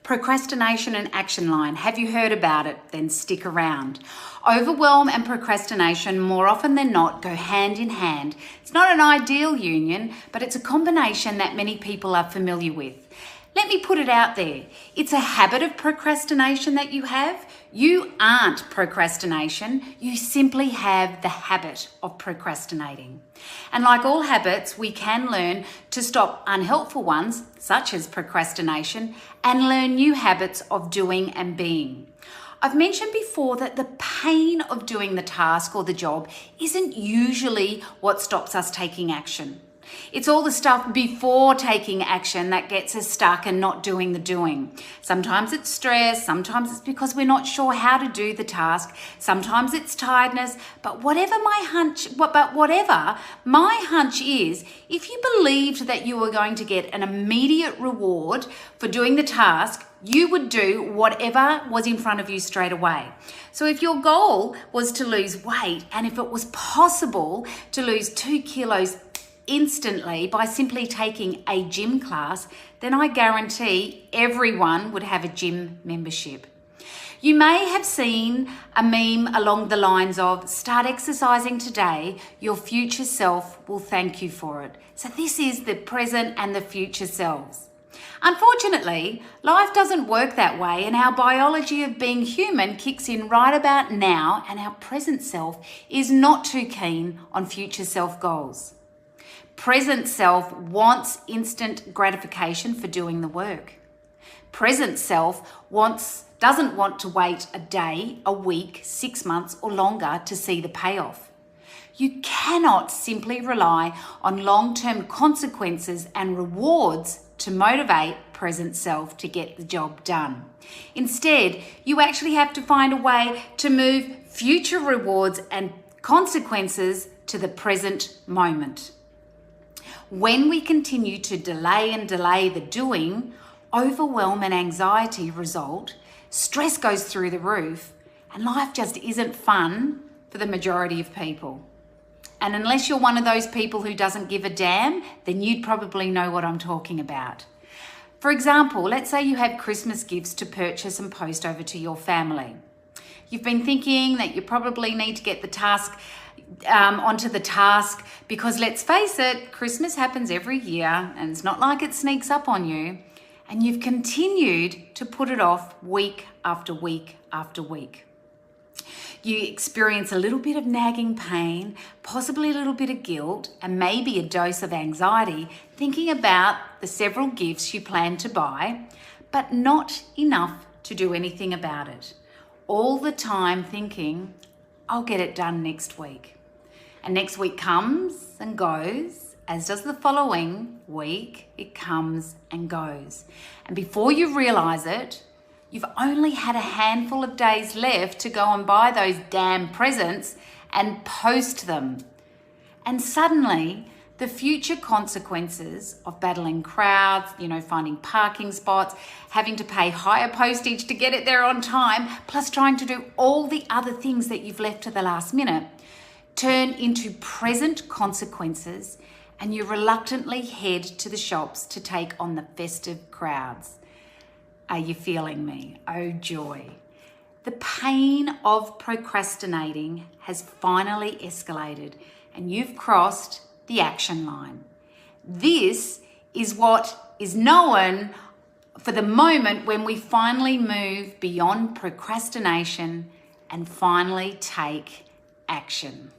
Procrastination-Action Line. Have you heard about it? Then stick around. Overwhelm and procrastination, more often than not, go hand in hand. It's not an ideal union, but it's a combination that many people are familiar with. Let me put it out there. It's a habit of procrastination that you have. You aren't procrastination. You simply have the habit of procrastinating. And like all habits, we can learn to stop unhelpful ones, such as procrastination, and learn new habits of doing and being. I've mentioned before that the pain of doing the task or the job isn't usually what stops us taking action. It's all the stuff before taking action that gets us stuck and not doing the doing. Sometimes it's stress, sometimes it's because we're not sure how to do the task, sometimes it's tiredness, but whatever my hunch is, if you believed that you were going to get an immediate reward for doing the task, you would do whatever was in front of you straight away. So if your goal was to lose weight, and if it was possible to lose 2 kilos instantly by simply taking a gym class, then I guarantee everyone would have a gym membership. You may have seen a meme along the lines of, start exercising today, your future self will thank you for it. So this is the present and the future selves. Unfortunately, life doesn't work that way, and our biology of being human kicks in right about now, and our present self is not too keen on future self goals. Present self wants instant gratification for doing the work. Present self doesn't want to wait a day, a week, 6 months or longer to see the payoff. You cannot simply rely on long-term consequences and rewards to motivate present self to get the job done. Instead, you actually have to find a way to move future rewards and consequences to the present moment. When we continue to delay the doing, overwhelm and anxiety result, stress goes through the roof, and life just isn't fun for the majority of people. And unless you're one of those people who doesn't give a damn, then you'd probably know what I'm talking about. For example, let's say you have Christmas gifts to purchase and post over to your family. You've been thinking that you probably need to get the task onto the task because, let's face it, Christmas happens every year and it's not like it sneaks up on you, and you've continued to put it off week after week after week. You experience a little bit of nagging pain, possibly a little bit of guilt, and maybe a dose of anxiety thinking about the several gifts you plan to buy, but not enough to do anything about it. All the time thinking, I'll get it done next week. And next week comes and goes, as does the following week. It comes and goes. And before you realize it, you've only had a handful of days left to go and buy those damn presents and post them. And suddenly, the future consequences of battling crowds, finding parking spots, having to pay higher postage to get it there on time, plus trying to do all the other things that you've left to the last minute, turn into present consequences, and you reluctantly head to the shops to take on the festive crowds. Are you feeling me? Oh joy. The pain of procrastinating has finally escalated, and you've crossed the action line. This is what is known for the moment when we finally move beyond procrastination and finally take action.